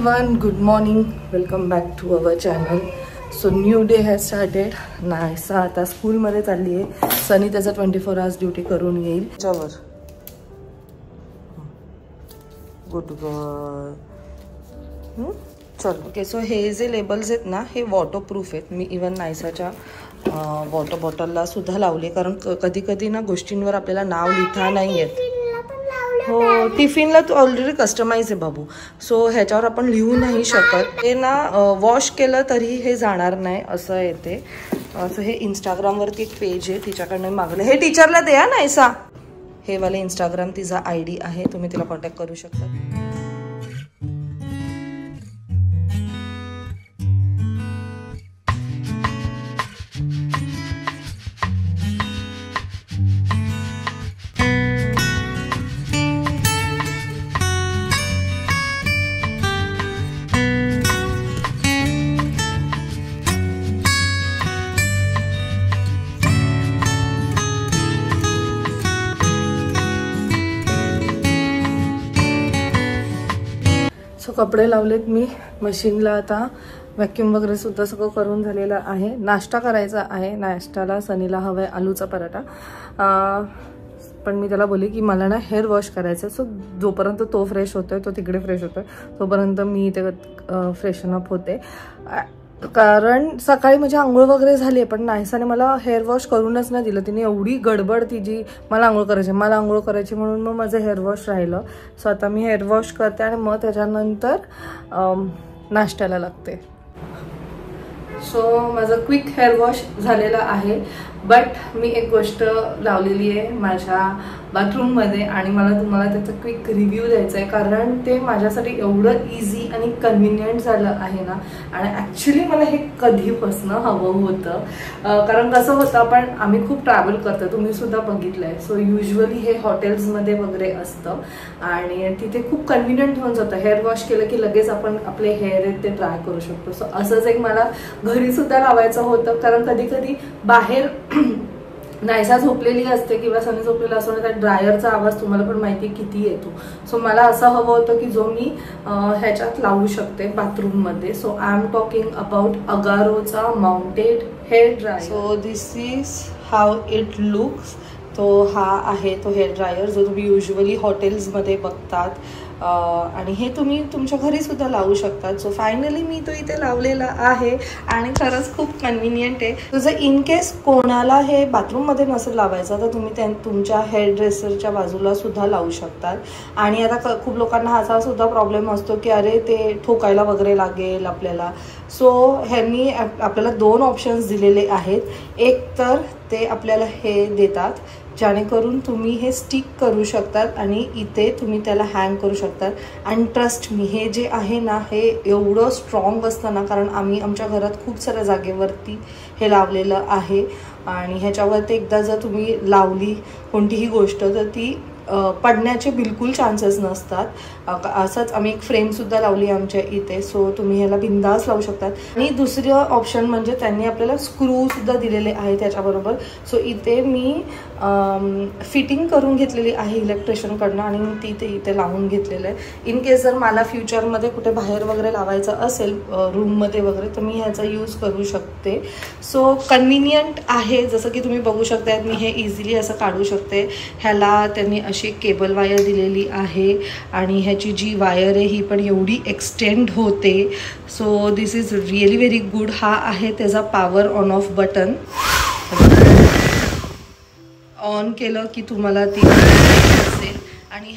everyone, good morning, welcome back to our channel. So new day has started. Naysa आता स्कूलमध्ये चालली आहे. सनी त्याचा 24 hours ड्यूटी करून येईल. त्याच्यावर गुड गर्ल. चल ओके. सो हे जे लेबल्स आहेत ना, हे वॉटरप्रूफ आहेत. मी इवन नायसाच्या वॉटर बॉटलला सुद्धा लावले, कारण कधी कधी ना गोष्टींवर आपल्याला नाव लिहिता नाही येत. हो, टिफिनला तू ऑलरेडी कस्टमाइज आहे बाबू, सो ह्याच्यावर आपण लिहू नाही शकत. हे ना वॉश केलं तरी हे जाणार नाही असं येते. सो हे इंस्टाग्रामवरती एक पेज आहे, तिच्याकडनं मागलं. हे टीचरला द्या नायसा. हे वाले इंस्टाग्राम तिचा ID आहे, तुम्ही तिला कॉन्टॅक्ट करू शकता. सो कपडे लावलेत मी मशीनला. आता व्हॅक्यूम वगैरे सुद्धा सगळं करून झालेलं आहे. नाश्ता करायचा आहे. नाश्त्याला सनीला हवा आहे आलूचा पराठा. पण मी त्याला बोलले की मला ना हेअर वॉश करायचं. सो जोपर्यंत तो फ्रेश होतोय, तो तिकडे फ्रेश होतोय, तोपर्यंत मी इथे फ्रेशन अप होते. कारण सकाळी माझी आंघोळ वगैरे झाली, पण नायसाने मला हेअर वॉश करूनच नाही दिलं. तिने एवढी गडबड तिची, मला आंघोळ करायची म्हणून मग माझं हेअर वॉश राहिलं. सो आता मी हेअर वॉश करते आणि मग त्याच्यानंतर नाश्त्याला लागते. सो माझं क्विक हेअर वॉश झालेलं आहे. बट मी एक गोष्ट लावलेली आहे माझ्या बाथरूममध्ये आणि मला तुम्हाला त्याचा क्विक रिव्ह्यू द्यायचा आहे, कारण ते माझ्यासाठी एवढं इझी आणि कन्व्हिनियंट झालं आहे ना. आणि ॲक्च्युली मला हे कधीपासून हवं होतं. कारण कसं होतं, आम्ही खूप ट्रॅव्हल करतो, तुम्ही सुद्धा बघितलं आहे. सो युजली हे हॉटेल्समध्ये वगैरे असतं आणि तिथे खूप कन्व्हिनियंट होऊन जातं. हेअर वॉश केलं की लगेच आपण आपले हेअर आहेत ते ड्राय करू शकतो. सो असंच एक मला घरी सुद्धा लावायचं होतं, कारण कधी कधी बाहेर नायसा झोपलेली असते किंवा सनी झोपलेला असतो, त्या ड्रायरचा आवाज तुम्हाला पण माहिती किती येतो. सो मला असं हवं होतं की जो मी ह्याच्यात लावू शकते बाथरूममध्ये. So I am talking about अगारोचा mounted hair dryer. So this is how it looks. तो हा आहे तो हेअर ड्रायर जो तुम्ही युजली हॉटेल्समध्ये बघतात, आणि हे तुम्ही तुमच्या घरी सुद्धा लावू शकतात. सो फायनली मी तो इथे लावलेला आहे आणि खरंच खूप कन्व्हिनियंट आहे. जर इन केस कोणाला हे बाथरूममध्ये नसेल लावायचं, तर तुम्ही तुमच्या हेअर ड्रेसरच्या बाजूला सुद्धा लावू शकतात. आणि आता खूप लोकांना असा सुद्धा प्रॉब्लेम असतो की अरे ते ठोकायला वगैरे लागेल आपल्याला. सो ह्यांनी आपल्याला 2 ऑप्शन्स दिलेले आहेत. एक तर ते आपल्याला हे देतात जेणेकरून तुम्ही हे स्टिक करू शकतात आणि इथे तुम्ही त्याला हँग करू शकतात. आणि ट्रस्ट मी, हे जे आहे ना, हे एवढं स्ट्रॉंग असतं ना, कारण आम्ही आमच्या घरात खूप साऱ्या जागेवरती हे लावलेलं आहे. आणि ह्याच्यावरती एकदा जर तुम्ही लावली कोणतीही गोष्ट, तर ती पडण्याचे बिलकुल चान्सेस नसतात. असंच आम्ही एक फ्रेमसुद्धा लावली आमच्या इथे. सो तुम्ही ह्याला बिंदास लावू शकतात. आणि दुसरं ऑप्शन म्हणजे त्यांनी आपल्याला स्क्रूसुद्धा दिलेले आहे त्याच्याबरोबर. सो इथे मी फिटिंग करून घेतलेली आहे इलेक्ट्रिशियनकडनं आणि मी ती इथे लावून घेतलेलं आहे. इन केस जर मला फ्युचरमध्ये कुठे बाहेर वगैरे लावायचं असेल रूममध्ये वगैरे, तर मी ह्याचा यूज करू शकते. सो कन्व्हिनियंट आहे. जसं की तुम्ही बघू शकता, मी हे इझिली असं काढू शकते. ह्याला त्यांनी अशी केबल वायर दिलेली आहे आणि ह्याची जी वायर आहे ही पण एवढी एक्सटेंड होते. So this is really very good. हा आहे त्याचा power on off button. On केलं की तुम्हाला ती असेल आणि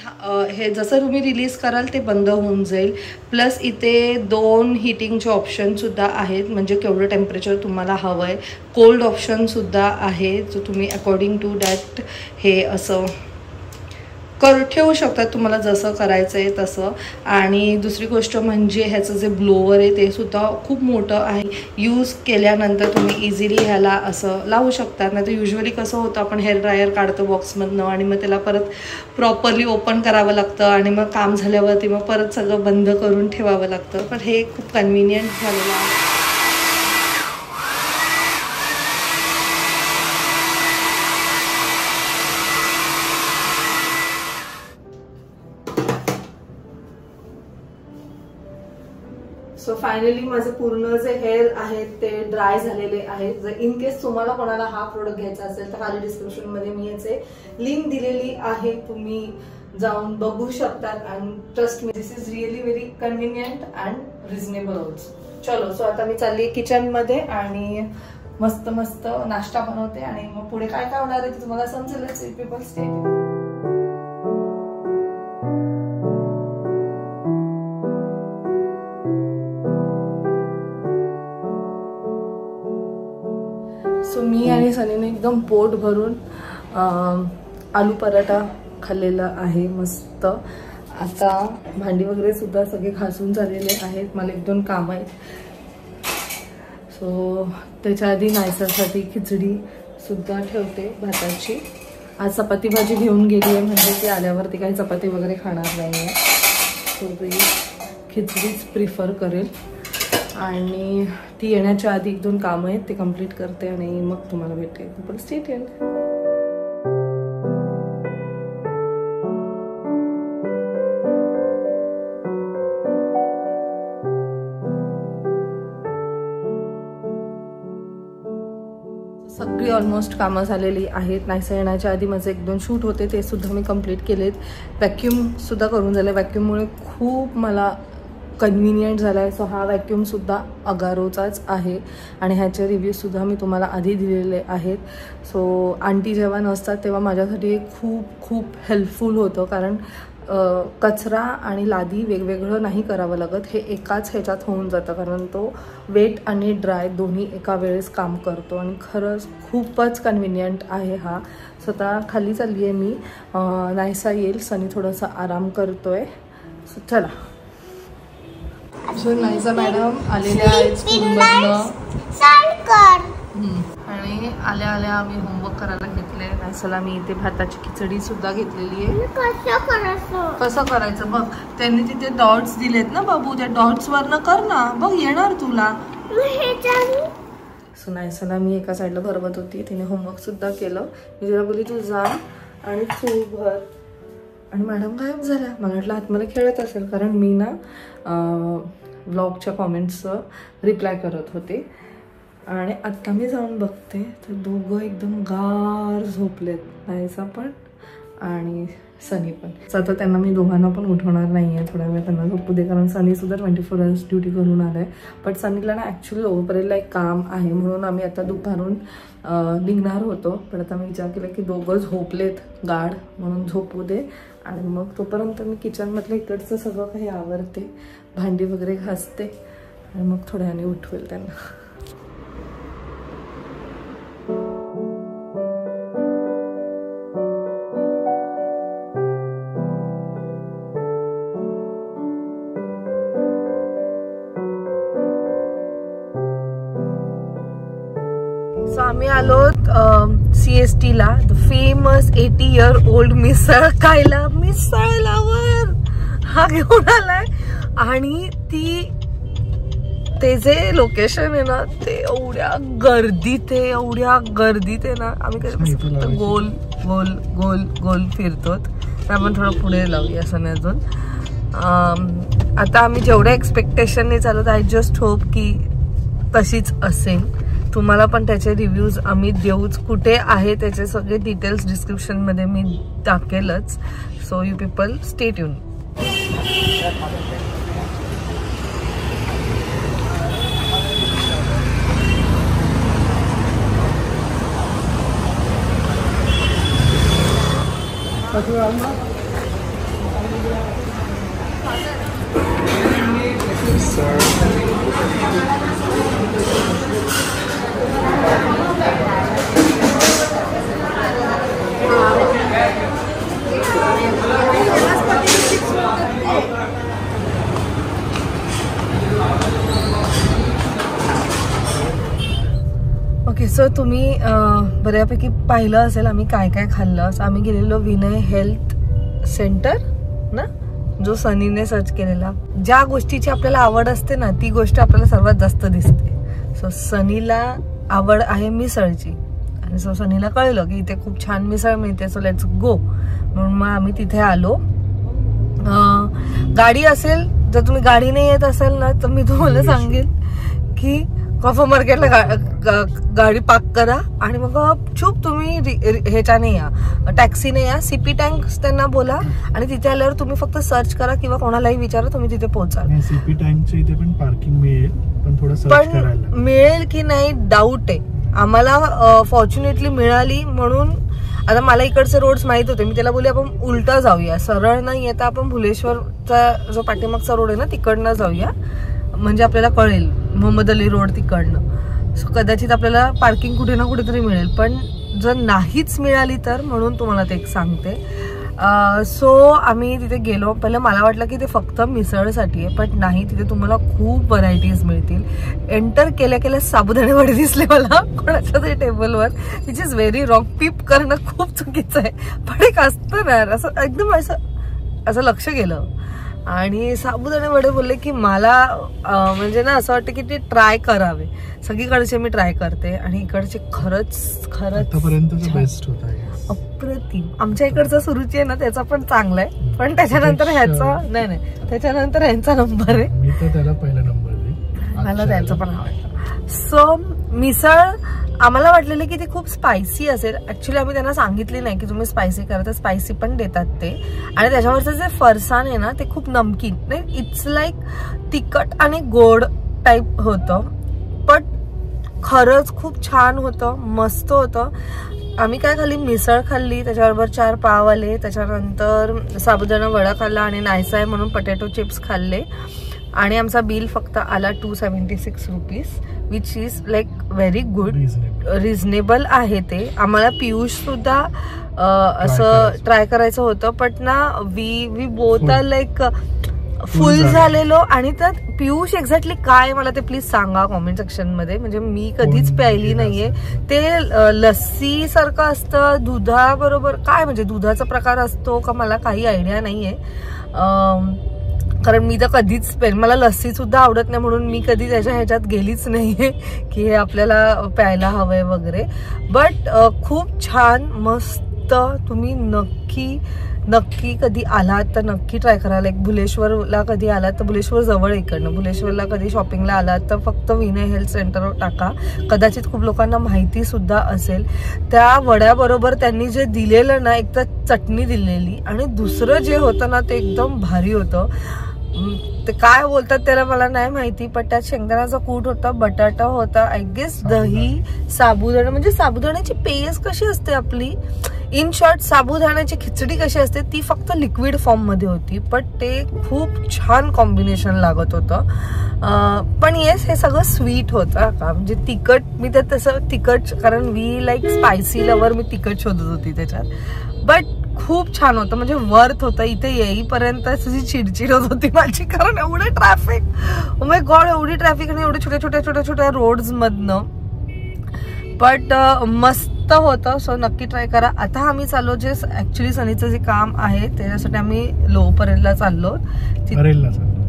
हे जसं तुम्ही रिलीज कराल ते बंद होऊन जाईल. प्लस इथे 2 हिटिंगचे ऑप्शनसुद्धा आहेत, म्हणजे केवढं टेम्परेचर तुम्हाला हवं आहे. कोल्ड ऑप्शनसुद्धा आहे, जो तुम्ही अकॉर्डिंग टू दॅट हे असं ठेवू शकतात, तुम्हाला जसं करायचं आहे तसं. आणि दुसरी गोष्ट म्हणजे ह्याचं जे ब्लोअर आहे ते सुद्धा खूप मोठं आहे. यूज केल्यानंतर तुम्ही इझिली ह्याला असं लावू शकता. नाही तर युजली कसं होतं, आपण हेअर ड्रायर काढतो बॉक्समधनं आणि मग त्याला परत प्रॉपरली ओपन करावं लागतं आणि मग काम झाल्यावरती मग परत सगळं बंद करून ठेवावं लागतं. पण हे खूप कन्व्हिनियंट झालेलं आहे. सो फायनली माझे पूर्ण जे हेअर आहेत ते ड्राय झालेले आहेत. जर इन केस तुम्हाला कोणाला हा प्रोडक्ट घ्यायचा असेल तर खाली डिस्क्रिप्शन मध्ये मी याचे लिंक दिलेली आहे, तुम्ही जाऊन बघू शकतात. And trust me, this is really very convenient and reasonable also. चलो, सो आता मी चालली किचन मध्ये आणि मस्त मस्त नाश्ता बनवते आणि मग पुढे काय काय होणार आहे ते तुम्हाला समजेलच. People stay. सो मी आणि सनीने एकदम पोट भरून आलू पराठा खाल्लेला आहे मस्त. आता भांडी वगैरे सुद्धा सगळे घासून झालेले आहेत. मला 1-2 काम आहेत. सो त्याच्या आधी नायसासाठी खिचडी सुद्धा ठेवते भाताची. आज चपाती भाजी घेऊन गेली आहे, म्हणजे ती आल्यावरती काही चपाती वगैरे खाणार नाही आहे. सो ती खिचडीच प्रिफर करेल. आणि ती येण्याच्या आधी 1-2 कामं आहेत ते कंप्लीट करते आणि मग तुम्हाला भेटेल. पण स्टे ट्यून्ड. सगळी ऑलमोस्ट कामं झालेली आहेत. नायसा येण्याच्या आधी माझे 1-2 शूट होते ते सुद्धा मी कंप्लीट केलेत. व्हॅक्यूम सुद्धा करून झालं. व्हॅक्यूममुळे खूप मला कन्व्हिनियंट झाला आहे. सो हा व्हॅक्यूमसुद्धा अगारोचाच आहे आणि ह्याचे रिव्ह्यूजसुद्धा मी तुम्हाला आधी दिलेले आहेत. सो आंटी जेव्हा नसतात तेव्हा माझ्यासाठी खूप खूप हेल्पफुल होतं, कारण कचरा आणि लादी वेगवेगळं नाही करावं लागत. हे एकाच ह्याच्यात होऊन जातं, कारण तो वेट आणि ड्राय दोन्ही एका वेळेस काम करतो आणि खरंच खूपच कन्व्हिनियंट आहे हा. स्वतः खाली चालली आहे मी. नायसा येईल, सनी थोडासा आराम करतोय. सो चला. सो नायसा मॅडम आलेल्या आहेत स्कूलमधनं आणि आल्या आल्या आम्ही होमवर्क करायला घेतले. नायसाला मी इथे भाताची खिचडी सुद्धा घेतलेली आहे. कसं करायचं बघ, त्यांनी तिथे डॉट्स दिलेत ना बाबू, त्या डॉट्स वरनं कर ना, बघ येणार तुला. सो नायसाला मी एका साईडला भरवत होती, तिने होमवर्क सुद्धा केलं. मी तिला बोलली तू जा आणि तू भर, आणि मॅडम गायब झाल्या. मला वाटलं आतमध्ये खेळत असेल, कारण मी ना व्लॉगच्या कॉमेंट्सचं रिप्लाय करत होते. आणि आत्ता मी जाऊन बघते तर दोघं एकदम गार झोपलेत, नायसा पण आणि सनी पण. आता त्यांना मी दोघांना पण उठवणार नाही आहे, थोड्या वेळ त्यांना झोपू दे, कारण सनीसुद्धा 24 hours ड्युटी करून आलं आहे. बट सनीला ना ॲक्च्युली ओव्हरला एक काम आहे, म्हणून आम्ही आता दुपारून निघणार होतो. पण आता मी विचार केला की दोघं झोपलेत गाढ, म्हणून झोपू दे आणि मग तोपर्यंत मी किचनमधलं इकडचं सगळं काही आवरते, भांडी वगैरे घासते आणि मग थोड्या वेळाने उठवेल त्यांना. सो आम्ही आलो CST ला, द फेमस 80 year old मिसळ खायला. मिसळ लवर हा घेऊन आलाय आणि ते जे लोकेशन आहे ना ते एवढ्या गर्दीत आहे ना, आम्ही काय गोल गोल गोल गोल फिरतो. आपण थोडं पुढे लावूया असं नाही अजून. आता आम्ही जेवढ्या एक्सपेक्टेशनने चालत, आय जस्ट होप की तशीच असेल. तुम्हाला पण त्याचे रिव्ह्यूज आम्ही देऊच. कुठे आहे त्याचे सगळे डिटेल्स डिस्क्रिप्शनमध्ये मी टाकेलच. So you people stay tuned. Okay, so तुम्ही बऱ्यापैकी पाहिलं असेल आम्ही काय काय खाल्लं. असं आम्ही गेलेलो विनय हेल्थ सेंटर ना, जो सनीने सर्च केलेला. ज्या गोष्टीची आपल्याला आवड असते ना ती गोष्ट आपल्याला सर्वात जास्त दिसते. सो सनीला आवड आहे मिसळची आणि सो सनीला कळलं की इथे खूप छान मिसळ मिळते, सो लेट्स गो. म्हणून मग आम्ही तिथे आलो. गाडी असेल जर तुम्ही गाडीने येत असाल ना तर मी तुम्हाला सांगेल की कॉफर मार्केटला गाडी पार्क करा आणि मग चूप तुम्ही ह्याच्याने या, टॅक्सीने या, सीपी टँक त्यांना बोला आणि तिथे आल्यावर तुम्ही फक्त सर्च करा किंवा कोणालाही विचारा, तुम्ही तिथे पोहोचाल. सीपी टँकच्या इथे पण पार्किंग मिळेल, पण थोडं सर्च करायला मिळेल की नाही डाऊट आहे. आम्हाला फॉर्च्युनेटली मिळाली म्हणून. आता मला इकडचे रोड्स माहित होते, मी त्याला बोलले आपण उलटा जाऊया, सरळ नाही येता आपण भुलेश्वरचा जो पाठीमागचा रोड आहे ना तिकडनं जाऊया, म्हणजे आपल्याला कळेल मोहम्मद अली रोड तिकडनं. सो कदाचित आपल्याला पार्किंग कुठे ना कुठेतरी मिळेल, पण जर नाहीच मिळाली तर म्हणून तुम्हाला ते एक सांगते. सो आम्ही तिथे गेलो. पहिलं मला वाटलं की ते फक्त मिसळसाठी आहे, पण नाही, तिथे तुम्हाला खूप व्हरायटीज मिळतील. एंटर केल्या केल्या साबुदाणे वडे दिसले मला कोणाच्या तरी टेबलवर, विच इज व्हेरी रॉंग. पीप करणं खूप चुकीचं आहे, पण एक असतं ना असं एकदम असं लक्ष गेलं आणि साबुदाणे वडे बोलले की मला म्हणजे ना असं वाटतं की ते ट्राय करावे. सगळीकडचे मी ट्राय करते आणि इकडचे खरंच बेस्ट होत आहे, अप्रतिम. आमच्या इकडचा सुरुची आहे ना त्याचा पण चांगला आहे, पण त्याच्यानंतर ह्याचा नाही, त्याच्यानंतर ह्यांचा नंबर आहे. मी तर त्याला पहिला नंबर दे, मला त्यांचा पण आवडतं. सो मिसळ आम्हाला वाटलेलं की ते खूप स्पायसी असेल. ऍक्च्युली आम्ही त्यांना सांगितले नाही की तुम्ही स्पायसी करा, तर स्पायसी पण देतात ते. आणि त्याच्यावरचं जे फरसाण आहे ना ते खूप नमकीन नाही, इट्स लाईक तिखट आणि गोड टाईप होतं, पण खरंच खूप छान होतं, मस्त होतं. आम्ही काय खाल्ली, मिसळ खाल्ली, त्याच्याबरोबर 4 पाव आले, त्याच्यानंतर साबुदाणा वडा खाल्ला आणि नायसा आहे म्हणून पोटॅटो चिप्स खाल्ले आणि आमचा बिल फक्त आला 276 rupees, which is like very good, reasonable आहे ते. आम्हाला पियुष सुद्धा असं ट्राय करायचं होतं, पण ना we both are like full झालेलो. आणि त्यात पियुष एक्झॅक्टली काय मला ते प्लीज सांगा कॉमेंट सेक्शन मध्ये, म्हणजे मी कधीच प्यायली नाहीये. ते लस्सी सारखं असतं दुधाबरोबर, काय म्हणजे दुधाचा प्रकार असतो का मला काही आयडिया नाहीये, कारण मी तर कधीच मला लस्सी सुद्धा आवडत नाही म्हणून मी कधी त्याच्या ह्याच्यात गेलीच नाहीये की हे आपल्याला प्यायला हवंय वगैरे. बट खूप छान मस्त. तुम्ही नक्की कधी आलात तर नक्की ट्राय करा. लाईक भुलेश्वरला कधी आलात तर भुलेश्वर जवळ इकडनं, भुलेश्वरला कधी शॉपिंगला आलात तर फक्त विनय हेल्थ सेंटर टाका, कदाचित खूप लोकांना माहिती सुद्धा असेल. त्या वड्याबरोबर त्यांनी जे दिलेलं ना, एक तर चटणी दिलेली आणि दुसरं जे होतं ना ते एकदम भारी होतं. ते काय बोलतात त्याला मला नाही माहिती, पण त्यात शेंगदाण्याचा कूट होता, बटाटा होता, आय गेस दही, साबुदाणा, म्हणजे साबुदाण्याची पेस्ट कशी असते आपली, इन शॉर्ट साबुदाण्याची खिचडी कशी असते ती फक्त लिक्विड फॉर्म मध्ये होती, पण ते खूप छान कॉम्बिनेशन लागत होतं. पण येस हे सगळं स्वीट होतं का, म्हणजे तिखट, मी तर तसं तिखट, कारण वी लाईक स्पायसी लवर, मी तिखट शोधत होती त्याच्यात, बट खूप छान होतं, म्हणजे वर्थ होतं. इथे येईपर्यंत तुझी चिडचिड होत होती माझी, कारण एवढे ट्रॅफिक, ओ माय गॉड, एवढी ट्रॅफिक आणि एवढे छोट्या रोड्स मधनं, बट मस्त होतं. सो नक्की ट्राय करा. आता आम्ही चाललो, जे ऍक्च्युली सनीचं जे काम आहे त्याच्यासाठी आम्ही लोह परेलला चाललो,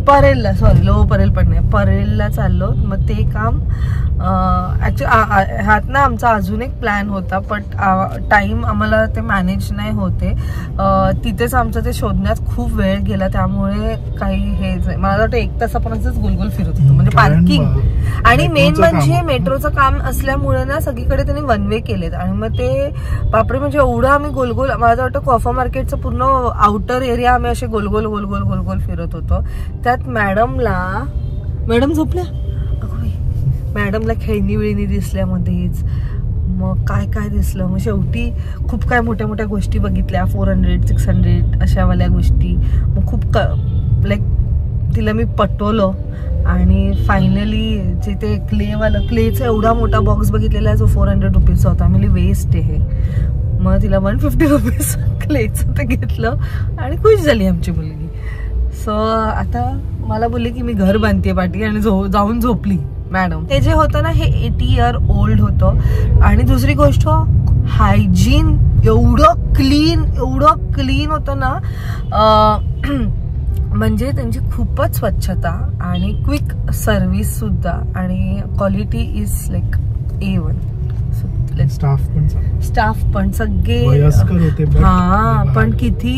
परेलला, सॉरी लोह परेल पण नाही, परेलला चाललो. मग ते काम ह्यात ना आमचा अजून एक प्लॅन होता, पण टाइम आम्हाला ते मॅनेज नाही होते. तिथेच आमचं ते शोधण्यात खूप वेळ गेला, त्यामुळे काही हेच नाही. मला वाटतं 1 तासापर्यंतच गोलगोल फिरत होतं, म्हणजे पार्किंग आणि मेन म्हणजे मेट्रोचं काम असल्यामुळे ना सगळीकडे त्यांनी 1 वे केलेत. आणि मग ते बापरे, म्हणजे एवढं आम्ही गोलगोल, मला वाटतं कॉफर मार्केटचं पूर्ण आउटर एरिया आम्ही असे गोलगोल फिरत होतो. त्यात मॅडम झोपल्या, मॅडमला खेळणी विळणी दिसल्या मध्येच, मग काय दिसलं, मग शेवटी खूप काय मोठ्या गोष्टी बघितल्या, 400-600 अशावाल्या गोष्टी. मग खूप लाईक तिला मी पटवलं आणि फायनली जे ते क्लेचा एवढा मोठा बॉक्स बघितलेला जो 400 रुपीजचा होता, म्हणजे वेस्ट आहे. मग तिला 150 रुपीज क्लेचं ते घेतलं आणि खुश झाली आमची मुलगी. सो आता मला बोलली की मी घर बांधते पाठी, आणि जाऊन झोपली मॅडम. ते जे होतं ना हे 80 year old होतं. आणि दुसरी गोष्ट, हायजीन एवढं क्लीन होतं ना, म्हणजे त्यांची खूपच स्वच्छता आणि क्विक सर्व्हिस सुद्धा, आणि quality is like A1. Staff पण सगळे पण किती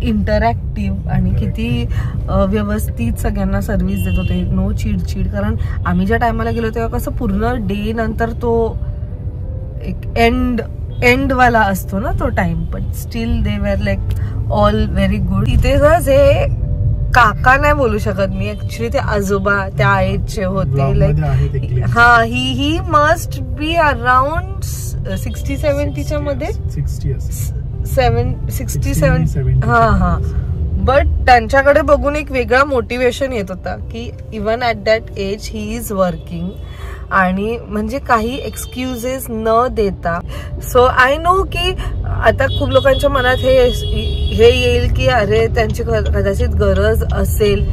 इंटरॅक्टिव्ह आणि किती व्यवस्थित सगळ्यांना सर्व्हिस देत होते. नो चिडचिड. कारण आम्ही ज्या टायमाला गेलो तेव्हा कसं पूर्ण डे नंतर तो एक एंड वाला असतो ना तो टाइम, पण स्टील दे वर लाईक ऑल व्हेरी गुड. इथे जे काका नाही बोलू शकत मी, ऍक्च्युली ते आजोबा त्या एजचे होते. लाईक हा ही मस्ट बी अराउंड 60-70च्या मध्ये, 60-70. हा. बट त्यांच्याकडे बघून एक वेगळा मोटिवेशन येत होता की even at that age he is working, आणि म्हणजे काही एक्सक्युजेस न देता. सो आय नो की आता खूप लोकांच्या मनात हे येईल की अरे त्यांची कदाचित गरज असेल.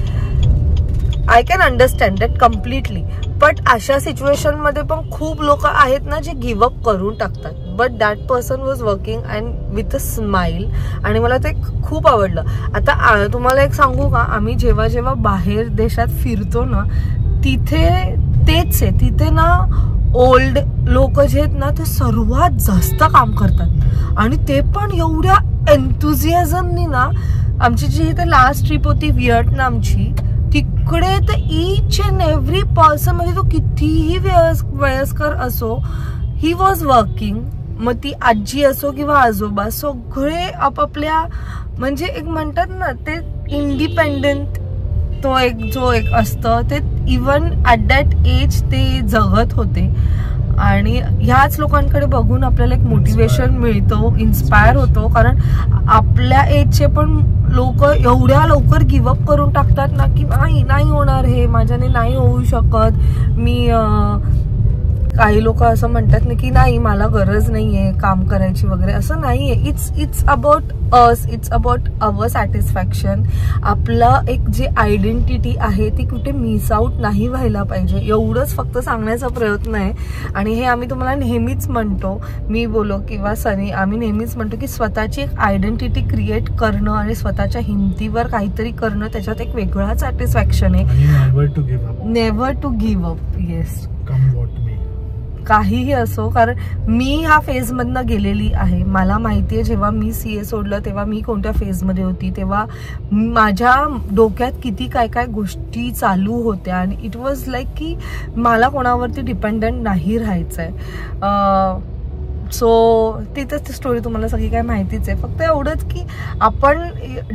I can understand that completely. But अशा सिच्युएशन मध्ये पण खूप लोक आहेत ना जे गिव्हअप करून टाकतात. But that person was working and with a smile, आणि मला ते खूप आवडलं. आता तुम्हाला एक सांगू का, आम्ही जेव्हा जेव्हा बाहेर देशात फिरतो ना तिथे तेच आहे. तिथे ना ओल्ड लोक जे आहेत ना ते सर्वात जास्त काम करतात, आणि ते पण एवढ्या एन्थुझियाझमनी ना. आमची जी इथे लास्ट ट्रिप होती व्हिएतनामची, तिकडे तर ईच अँड एव्हरी पर्सन, म्हणजे तो कितीही वयस्कर असो, ही वॉज वर्किंग. मग ती आजी असो किंवा आजोबा, सगळे आपापल्या म्हणजे एक म्हणतात ना ते इंडिपेंडेंट, तो एक जो एक असतं ते इवन ॲट दॅट एज ते जगत होते. आणि ह्याच लोकांकडे बघून आपल्याला एक मोटिवेशन मिळतो, इन्स्पायर होतो. कारण आपल्या एजचे पण लोक एवढ्या लवकर गिव्हअप करून टाकतात ना की नाही होणार, हे माझ्याने नाही होऊ शकत. मी काही लोक असं म्हणतात ना की नाही मला गरज नाहीये काम करायची वगैरे, असं नाहीये. It's about us, it's about our satisfaction. आपलं एक जे आयडेंटिटी आहे ती कुठे मिस आउट नाही व्हायला पाहिजे, एवढंच फक्त सांगण्याचा प्रयत्न आहे. आणि हे आम्ही तुम्हाला नेहमीच म्हणतो, मी बोलो किंवा सनी, आम्ही नेहमीच म्हणतो की स्वतःची एक आयडेंटिटी क्रिएट करणं आणि स्वतःच्या हिमतीवर काहीतरी करणं, त्याच्यात एक वेगळा सॅटिस्फॅक्शन आहे. Never to give up. Yes, काहीही असो. कारण मी ह्या फेज मधनं गेलेली आहे, मला माहितीये. जेव्हा मी CA सोडलं तेव्हा मी कोणत्या फेज मध्ये होती, तेव्हा माझ्या डोक्यात किती काय काय गोष्टी चालू होत्या, आणि इट वॉज लाईक की मला कोणावरती डिपेंडंट नाही राहायचंय. सो तिथंच ती स्टोरी तुम्हाला सगळी काय माहितीच आहे. फक्त एवढंच की आपण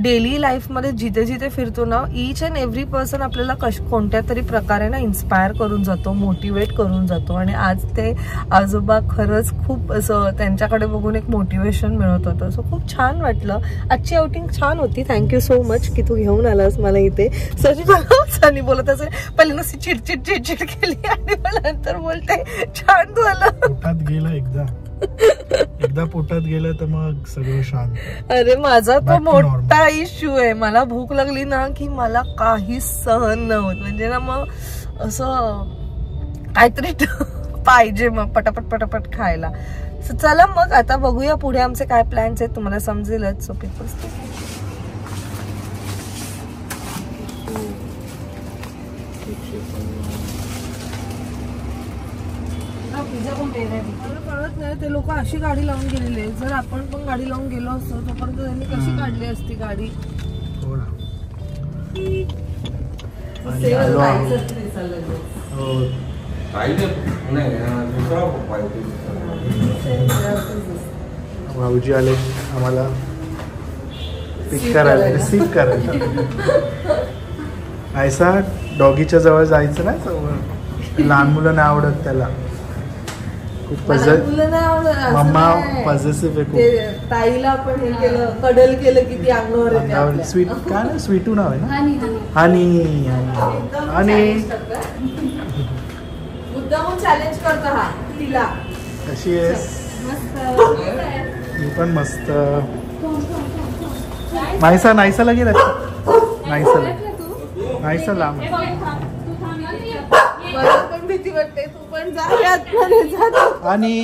डेली लाईफमध्ये जिथे जिथे फिरतो ना, ईच अँड एव्हरी पर्सन आपल्याला कोणत्या तरी प्रकारे ना इन्स्पायर करून जातो, मोटिवेट करून जातो. आणि आज ते आजोबा खरंच खूप असं त्यांच्याकडे बघून एक मोटिवेशन मिळत होतं. सो खूप छान वाटलं. आजची आउटिंग छान होती. थँक्यू सो मच की तू घेऊन आलास मला इथे. सनी बोलत असेल पहिले नुसती चिडचिड केली, आणि मला नंतर बोलते छान झालं. गेला एकदा पोटात गेलं तर मग सगळं शांत. अरे माझा तो मोठा इश्यू आहे, मला भूक लागली ना की मला काही सहन न होत. म्हणजे ना मग असं काहीतरी पाहिजे मग पटापट खायला. सो चला मग आता बघूया पुढे आमचे काय प्लॅन्स आहेत, तुम्हाला समजेलच. सो कळत नाही ते लोक अशी गाडी लावून गेलेले. जर आपण पण गाडी लावून गेलो असतो तोपर्यंत त्यांनी कशी काढली असती गाडी. भाऊजी आले आम्हाला पिक करायला, रिसीव्ह करायला. ऐसा डॉगीच्या जवळ जायचं ना, लहान मुलं नाही आवडत त्याला. मम्मा पॉझिटिव्ह आहे. ताईला पण हे केलं, कडल केलं की ती अंगावर. स्वीट काय ना, स्वीटू नाव आहे ना, हनी. आणि मुद्दामून चॅलेंज करतो हा तिला. कशी आहेस? मी पण मस्त. नाहीसा गेला, नाहीसा लांब. मला पण भीती वाटते, तू पण जा. आणि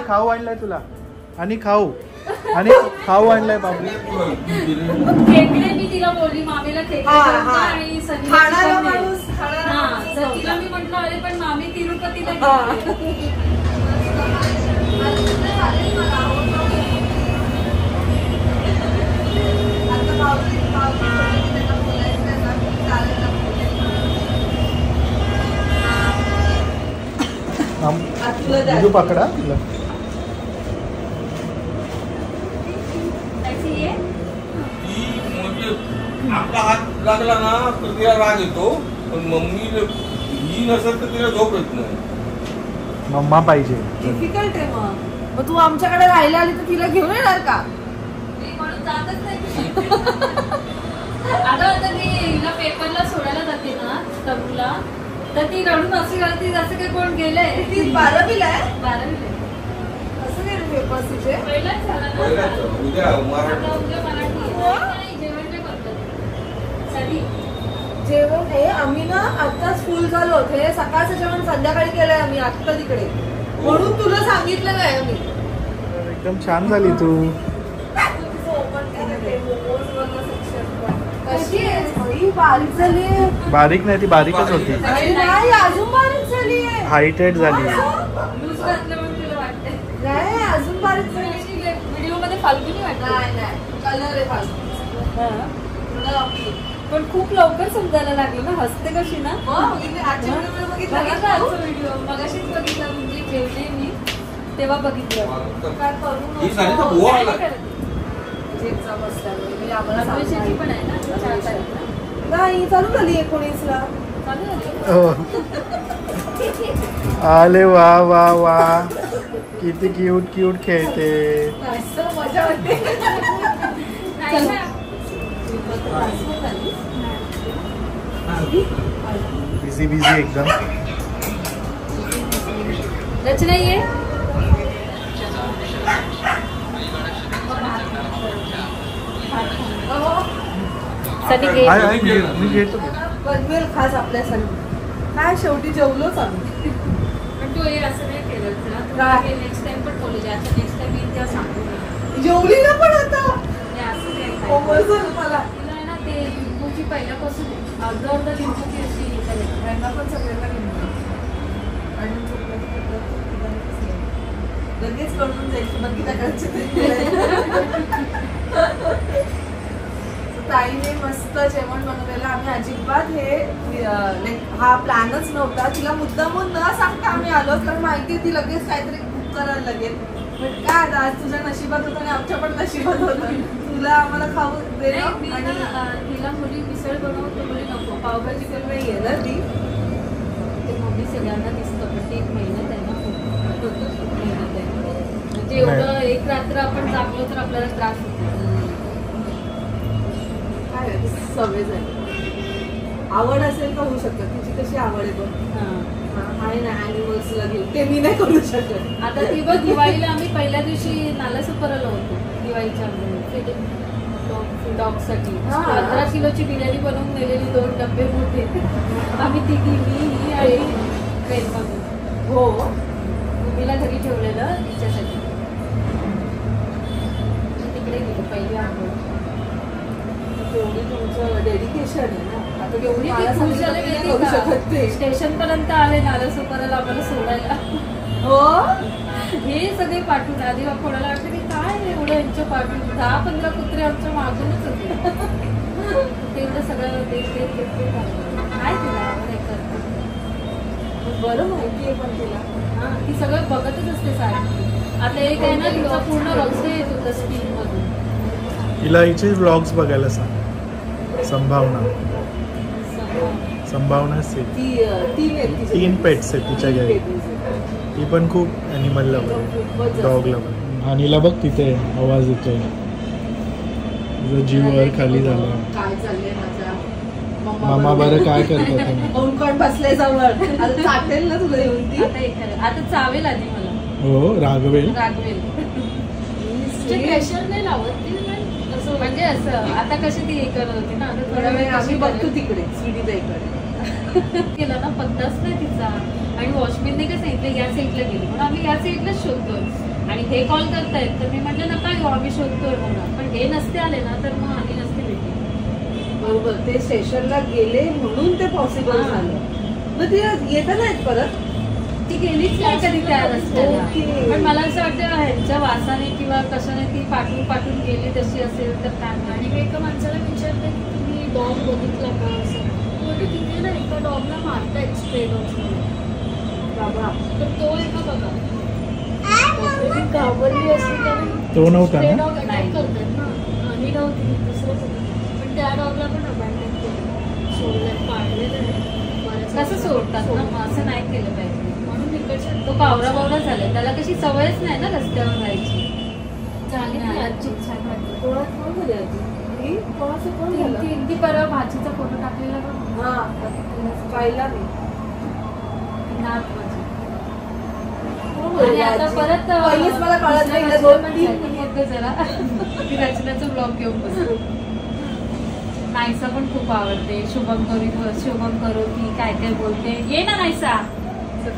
खाऊ आणलाय तुला, आणि खाऊ आणलाय बाबू. मी तिला बोलली मामीला तिला मी म्हटलं अरे पण मामी तिरुपती तिला हा. बिजू पकडा तिला. त्याची ये. आपला हात लागला ना तर तिला राग येतो, पण मम्मी ही नसेल तर तिला झोप येत नाही. मम्मा पाहिजे. डिफिकल्ट आहे मग तू आमच्याकडे राहायला आली तर तिला घेऊन येणार का? मी म्हणून जातच नाही. आता मी हिला पेपरला सोडायला जाते ना तबूला, तर ती रडून अशी घालते जसं काही कोण गेलंय. ती 12वीला आहे. 12वीला. असं गेलं पेपर तिचे. पहिलाच झाला ना. उद्या मराठी. आता उद्या मराठी आहे. नाही, जेवण नाही करतात. सरी. जेवण हे आम्ही ना आता स्कूल झालो हे सकाळचं जेवण संध्याकाळी केलंय आम्ही आत्ता तिकडे, म्हणून तुला सांगितलं नाही आम्ही. एकदम छान झाली तू. कशी आहे बारीक झाली. बारीक नाही ती बारीकच होती. नाही अजून बारीक झाली आहे. हायटेड झाली. लूज घातलं म्हणून तुला वाटतंय. नाही अजून बारीक झाली. व्हिडिओ मध्ये फालतू नाही वाटत. नाही कलर आहे फालतू. पण खूप लवकर समजायला लागलं ना. हसते कशी ना. बघितलं व्हिडिओ मगाशीच बघितला, म्हणजे जेवले मी तेव्हा बघितलं. काय करू ही साडी तर बुवा आला. अभिषेकची पण आहे ना 4 तारखेला. नाही चालू झाली 19ला. चालू झाली. हो. आले वा वा वा, किती क्यूट क्यूट खेळते. मजा वाटते. नाही ना. बिझी बिझी एकदम. रचना ये. मी घेतो. बनवेल खास आपल्यासाठी. काय शेवटी जेवलोच आम्ही. पण तू हे असं नाही केलं काय? नेक्स्ट टाइम पण बोलू द्या. नेक्स्ट टाइम मी त्या सांगू. जेवली ना पण आता असं नाही कोमल झालं मला. तिला आहे ना ते लिंबूची पहिल्यापासून अर्धा लिंबूची अशी त्यांना पण सगळ्यांना घेऊन लगेच करून जायचं मग किती ताईने मस्त जेवण बनवलेलं. आम्ही अजिबात हे हा प्लॅनच नव्हता. तिला मुद्दामून न सांगता आम्ही आलो, कारण माहिती ती लगेच काहीतरी कुक करायला लागेल. पण काय आज तुझ्या नशिबात होतं आणि आमच्या पण नशिबात होतं. तुला आम्हाला खाऊ दे. आणि तिला मुली मिसळ बनवतो, मुली नको पावभाजी करून नाही आहे ना ती. ते मम्मी सगळ्यांना दिसतं, पण ते 1 महिन्यात आहे ना. मेहनत आहे म्हणजे एवढं एक रात्र आपण जागलो तर आपल्याला त्रास होतो. काय सवय झाली. आवड असेल का होऊ शकत. तिची कशी आवड आहे बघ. आहे ना ॲनिमल्सला घेऊन, ते मी नाही करू शकत. आता ती बघ दिवाळीला आम्ही पहिल्या दिवशी नालासोपाराला होतो. दिवाळीच्या डॉगसाठी 15 किलोची बिर्याणी बनवून नेलेली 2 डबे मोठे. आम्ही तिघी, मी आणि प्रेम. हो मम्मीला घरी ठेवलेलं तिच्यासाठी. तिकडे गेलो पहिली आंघोळ. एवढी तुमचं डेडिकेशन आहे ना. आता एवढी मला खुश झाले सांगितलं माहिती करू का? शकत ते. स्टेशन पर्यंत आले नालासोपाराला आम्हाला सोडायला. हो हे सगळे पाठवून आधी कोणाला वाटतं की काय एवढं यांच्या पाठवून 10-15 कुत्रे आमच्या मागूनच होते. तेवढं सगळं ते काय तिला आवड करतात. बरं माहिती आहे पण तिला. हा ती सगळं बघतच असते सारखी. आता एक आहे ना तिचा पूर्ण रक्त येत होतं स्क्रीन मधून. तिला हिचे व्लॉग्स बघायला सांग. संभावना ती 3 पेट्स आहेत तिच्या घरी. ती पण खूप ॲनिमल लवर, डॉग लवर. आणि बघ तिथे आवाज येतोय. तुझं जीवावर खाली झाला. काय चाललंय माझा मामा बरं काय करतात. कोण बसले जवळ. आता चाटेल ना तुला येऊन ती. आता चावेल आधी मला. हो रागवेल. प्रेशर नाही लावत ती. असं म्हणजे असं आता कशी ती हे करत होती ना. आता थोडा वेळ आम्ही बघतो तिकडे स्वीटीताईकडे. केला ना पत्ताच नाही तिचा. आणि वॉचमॅनने काय सांगितलं या साईडला गेलो म्हणून आम्ही या साईडलाच शोधतोय. आणि हे कॉल करतायत तर मी म्हटलं नका येऊ आम्ही शोधतोय म्हणून. पण हे नसते आले ना तर मग आम्ही नसते भेटले. बरोबर ते स्टेशनला गेले म्हणून ते पॉसिबल झालं. मग ती येता नाहीत परत. ती गेलीच नाही कधी त्या रस्त्याला. पण मला असं वाटतं ह्यांच्या वासाने किंवा कशाने ती पाठून गेली तशी असेल तर काय. आणि मी एका माणसाला विचारलं की तुम्ही डॉग बघितला का असं, म्हणजे तिथे ना एका डॉगला मारतायत स्ट्रे डॉग्स बाबा. तर तो एका बघा घाबरली असली तरी तो नव्हता स्ट्रे ना? डॉग अटॅक करतात ना. आणि नव्हती दुसरंच होतं. पण त्या डॉगला पण अबॅन्डन केलं, सोडलं, पाळलेलं आहे. कसं सोडतात ना, असं नाही केलं पाहिजे. म्हणून इकडच्या तो कावरा बावरा झालाय, त्याला कशी सवयच नाही ना रस्त्यावर राहायची. झाली ना आजी, छान वाटतं. कोण झाली आजी? कोणाचं कोण झालं? ती परवा भाजीचा फोटो टाकलेला बघ. हा पाहिला मी. नात माझी. आणि आता परत पहिलेच मला कळत नाही, दुसऱ्या दोन वर्षी तीन पण होतं जरा ती रचनाचं ब्लॉग घेऊन बसतो. नायसा पण खूप आवडते. शुभम करोती काय काय बोलते. ये ना नायसा.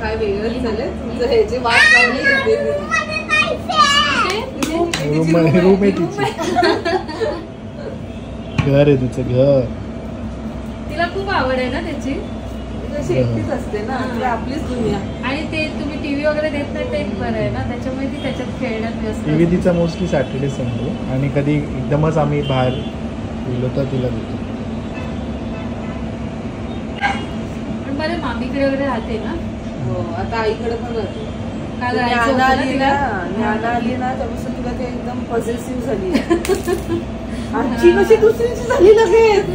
काय वेगळंच झालं तुमचं, ह्याची वाट लावली. रूम आहे तिची, घर आहे तिचं घर. तिला खूप आवड आहे ना त्याची. अशी एकटीच असते ना, ती आपलीच दुनिया. आणि ते तुम्ही टीव्ही वगैरे देत नाही ते एक बरं आहे ना, त्याच्यामुळे ती त्याच्यात खेळण्यात व्यस्त टीव्ही असते. तिचा मोस्टली सॅटर्डे संडे, आणि कधी एकदमच आम्ही बाहेर गेलो तर तिला देतो. पण बरं मामीकडे वगैरे राहते ना. हो, आता आईकडे पण राहते. काल ज्ञाना राहायचं होतं ना आली तिला. ना, ज्ञाना आली ना, त्यापासून तिला ते एकदम पॉझिटिव्ह झाली. आजची कशी दुसरीची झाली लगेच.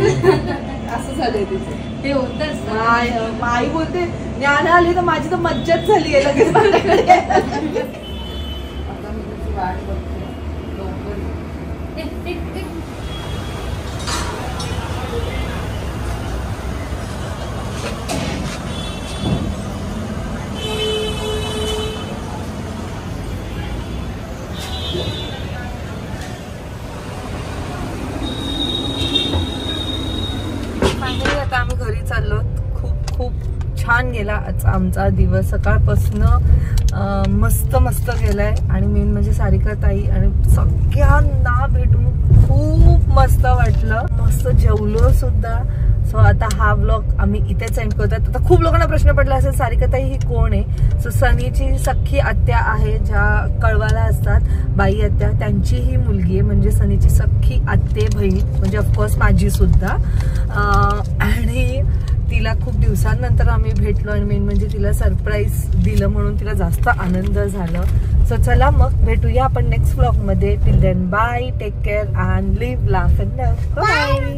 असं झालंय तिचं. ते होतच आई बोलते ज्ञाना आली तर माझी तर मज्जाच झाली आहे लगेच माझ्याकडे. आता मी तुझी वाट बघते लवकर. फायनली आता आम्ही घरी चाललो. खूप छान गेला आमचा दिवस. सकाळपासनं मस्त गेलाय. आणि मेन म्हणजे सारिका ताई आणि सगळ्यांना भेटून खूप मस्त वाटलं. मस्त जेवलो सुद्धा. सो आता हा ब्लॉग आम्ही इथेच एंड करतात. आता खूप लोकांना प्रश्न पडला असेल सारिका ताई ही कोण आहे. सो सनीची सख्खी आत्या आहे, ज्या कळवाला असतात, बाई आत्या, त्यांची ही मुलगी आहे. म्हणजे सनीची सख्खी आत्ते बहीण, म्हणजे ऑफकोर्स माझी सुद्धा. आणि तिला खूप दिवसांनंतर आम्ही भेटलो. आणि मेन म्हणजे तिला सरप्राईज दिलं म्हणून तिला जास्त आनंद झाला. सो चला मग भेटूया आपण नेक्स्ट ब्लॉग मध्ये. Till then bye, take care and live, laugh and love. Bye.